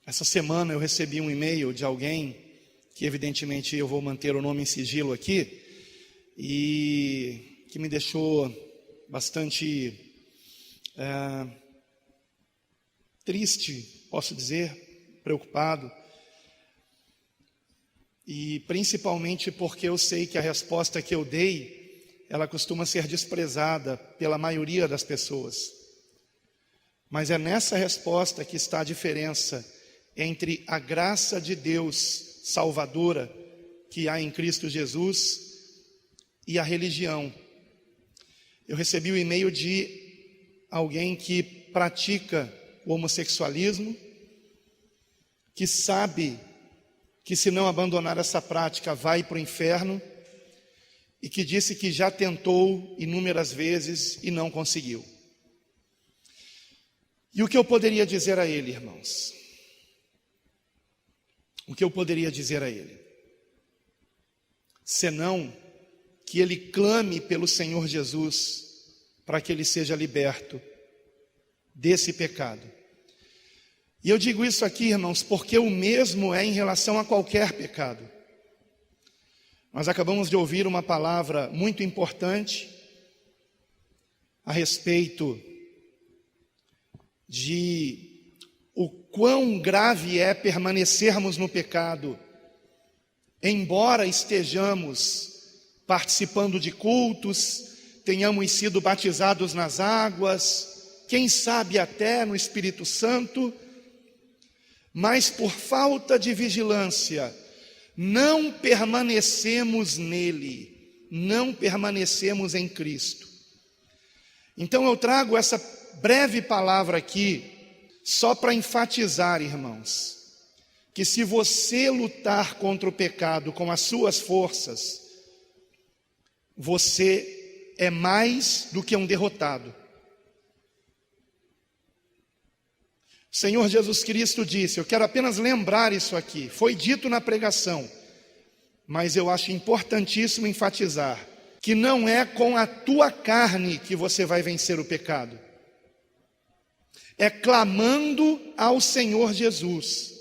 Essa semana eu recebi um e-mail de alguém, que evidentemente eu vou manter o nome em sigilo aqui, e que me deixou bastante triste, posso dizer, preocupado, e principalmente porque eu sei que a resposta que eu dei, ela costuma ser desprezada pela maioria das pessoas. Mas é nessa resposta que está a diferença entre a graça de Deus salvadora que há em Cristo Jesus e a religião. Eu recebi o e-mail de alguém que pratica o homossexualismo, que sabe que se não abandonar essa prática vai para o inferno, e que disse que já tentou inúmeras vezes e não conseguiu. E o que eu poderia dizer a ele, irmãos? O que eu poderia dizer a ele? Senão que ele clame pelo Senhor Jesus para que ele seja liberto desse pecado. E eu digo isso aqui, irmãos, porque o mesmo é em relação a qualquer pecado. Nós acabamos de ouvir uma palavra muito importante a respeito de o quão grave é permanecermos no pecado, embora estejamos participando de cultos, tenhamos sido batizados nas águas, quem sabe até no Espírito Santo, mas por falta de vigilância, não permanecemos nele, não permanecemos em Cristo. Então eu trago essa breve palavra aqui, só para enfatizar, irmãos, que se você lutar contra o pecado com as suas forças, você é mais do que um derrotado. O Senhor Jesus Cristo disse, eu quero apenas lembrar isso aqui, foi dito na pregação, mas eu acho importantíssimo enfatizar, que não é com a tua carne que você vai vencer o pecado, é clamando ao Senhor Jesus.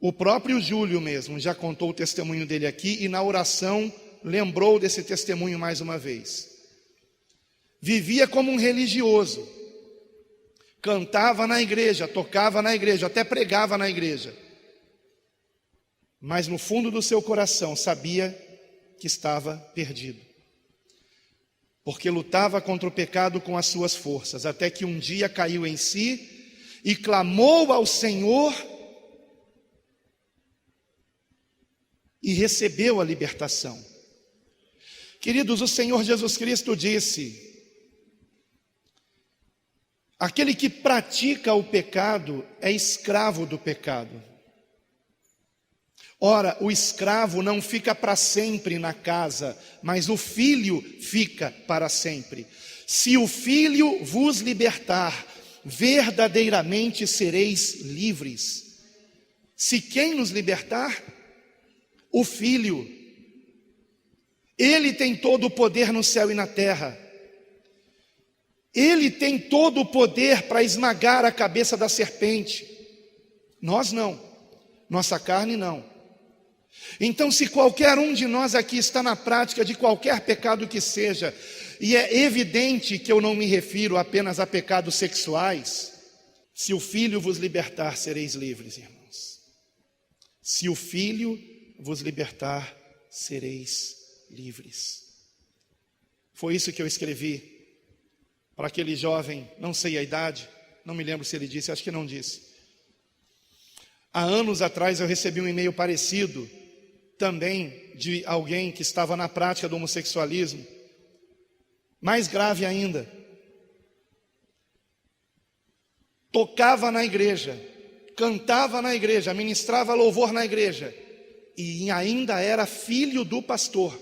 O próprio Júlio mesmo já contou o testemunho dele aqui, e na oração lembrou desse testemunho mais uma vez. Vivia como um religioso, cantava na igreja, tocava na igreja, até pregava na igreja, mas no fundo do seu coração sabia que estava perdido, porque lutava contra o pecado com as suas forças, até que um dia caiu em si e clamou ao Senhor e recebeu a libertação. Queridos, o Senhor Jesus Cristo disse, aquele que pratica o pecado é escravo do pecado. Ora, o escravo não fica para sempre na casa, mas o filho fica para sempre. Se o filho vos libertar, verdadeiramente sereis livres. Se quem nos libertar? O filho. Ele tem todo o poder no céu e na terra. Ele tem todo o poder para esmagar a cabeça da serpente. Nós não, nossa carne não. Então, se qualquer um de nós aqui está na prática de qualquer pecado que seja, e é evidente que eu não me refiro apenas a pecados sexuais, se o Filho vos libertar, sereis livres, irmãos. Se o Filho vos libertar, sereis livres. Foi isso que eu escrevi para aquele jovem, não sei a idade, não me lembro se ele disse, acho que não disse. Há anos atrás eu recebi um e-mail parecido, também de alguém que estava na prática do homossexualismo, mais grave ainda. Tocava na igreja, cantava na igreja, ministrava louvor na igreja, e ainda era filho do pastor,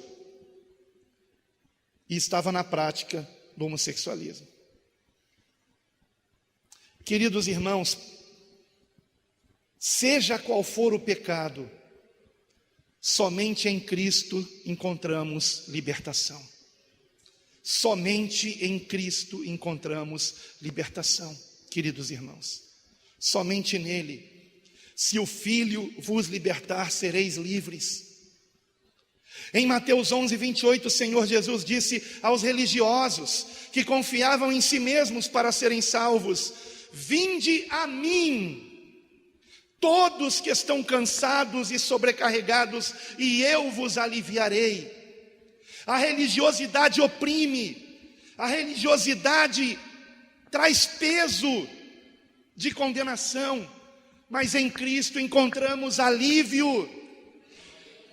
e estava na prática do homossexualismo. Queridos irmãos, seja qual for o pecado, somente em Cristo encontramos libertação. Somente em Cristo encontramos libertação, queridos irmãos. Somente nele. Se o Filho vos libertar, sereis livres. Em Mateus 11:28, o Senhor Jesus disse aos religiosos que confiavam em si mesmos para serem salvos: vinde a mim, todos que estão cansados e sobrecarregados, e eu vos aliviarei. A religiosidade oprime, a religiosidade traz peso de condenação, mas em Cristo encontramos alívio,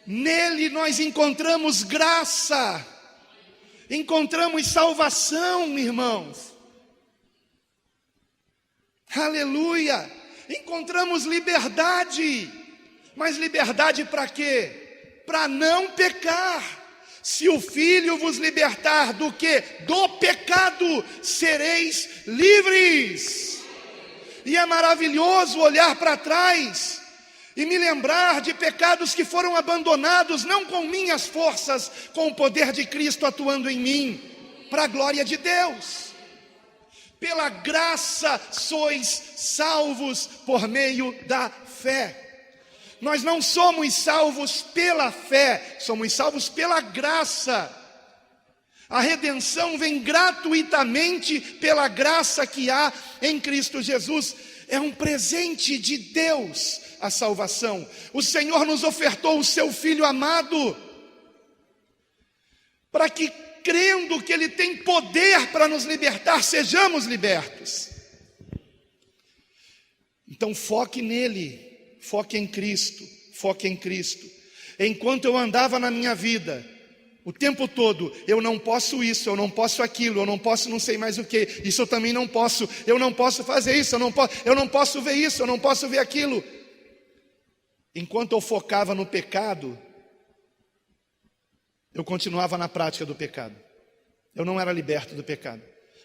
nele nós encontramos graça, encontramos salvação, irmãos, aleluia, encontramos liberdade, mas liberdade para quê? Para não pecar. Se o Filho vos libertar do quê? Do pecado, sereis livres. E é maravilhoso olhar para trás e me lembrar de pecados que foram abandonados, não com minhas forças, com o poder de Cristo atuando em mim, para a glória de Deus. Pela graça sois salvos por meio da fé. Nós não somos salvos pela fé, somos salvos pela graça. A redenção vem gratuitamente pela graça que há em Cristo Jesus. É um presente de Deus a salvação. O Senhor nos ofertou o seu Filho amado, para que, crendo que Ele tem poder para nos libertar, sejamos libertos. Então foque nele, foque em Cristo, foque em Cristo. Enquanto eu andava na minha vida, o tempo todo, eu não posso isso, eu não posso aquilo, eu não posso não sei mais o que, isso eu também não posso, eu não posso fazer isso, eu não posso ver isso, eu não posso ver aquilo. Enquanto eu focava no pecado, eu continuava na prática do pecado. Eu não era liberto do pecado.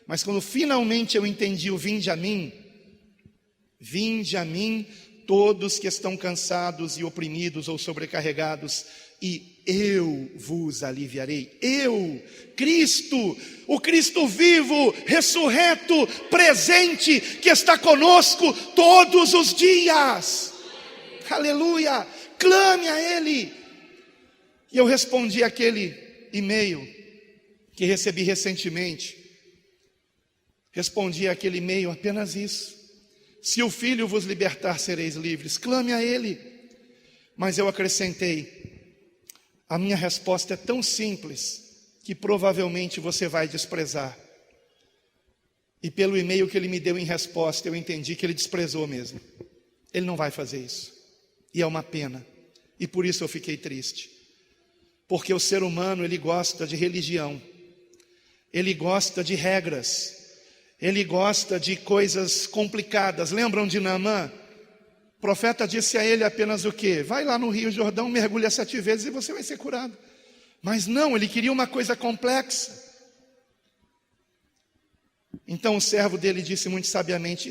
Mas quando finalmente eu entendi o vinde a mim, todos que estão cansados e oprimidos ou sobrecarregados, e eu vos aliviarei. Eu, Cristo, o Cristo vivo, ressurreto, presente, que está conosco todos os dias. Aleluia, clame a Ele. E eu respondi aquele e-mail que recebi recentemente. Respondi aquele e-mail apenas isso: se o Filho vos libertar, sereis livres. Clame a Ele. Mas eu acrescentei: a minha resposta é tão simples que provavelmente você vai desprezar. E pelo e-mail que ele me deu em resposta, eu entendi que ele desprezou mesmo. Ele não vai fazer isso. E é uma pena. E por isso eu fiquei triste. Porque o ser humano, ele gosta de religião. Ele gosta de regras. Ele gosta de coisas complicadas. Lembram de Naamã? O profeta disse a ele apenas o quê? Vai lá no Rio Jordão, mergulha 7 vezes e você vai ser curado. Mas não, ele queria uma coisa complexa. Então o servo dele disse muito sabiamente: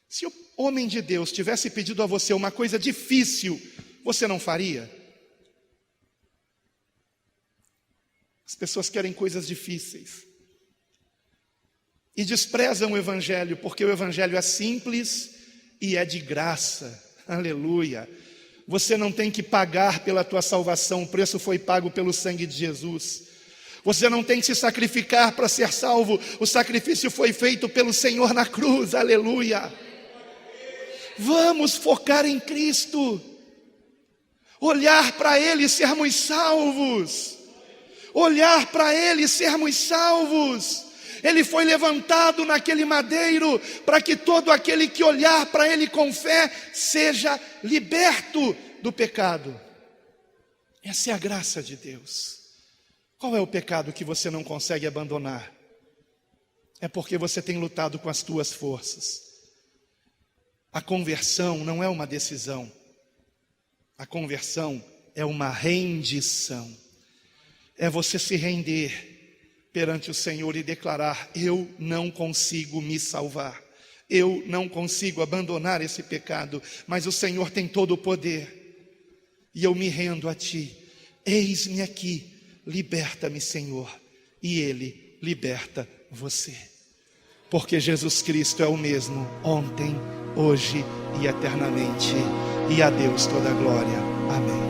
se o homem de Deus tivesse pedido a você uma coisa difícil, você não faria? As pessoas querem coisas difíceis e desprezam o Evangelho, porque o Evangelho é simples e é de graça. Aleluia. Você não tem que pagar pela tua salvação, o preço foi pago pelo sangue de Jesus. Você não tem que se sacrificar para ser salvo, o sacrifício foi feito pelo Senhor na cruz. Aleluia. Vamos focar em Cristo, olhar para Ele e sermos salvos. Olhar para Ele e sermos salvos. Ele foi levantado naquele madeiro para que todo aquele que olhar para Ele com fé seja liberto do pecado. Essa é a graça de Deus. Qual é o pecado que você não consegue abandonar? É porque você tem lutado com as tuas forças. A conversão não é uma decisão. A conversão é uma rendição. É você se render perante o Senhor e declarar: eu não consigo me salvar, eu não consigo abandonar esse pecado, mas o Senhor tem todo o poder, e eu me rendo a Ti. Eis-me aqui, liberta-me, Senhor. E Ele liberta você, porque Jesus Cristo é o mesmo ontem, hoje e eternamente. E a Deus toda a glória. Amém.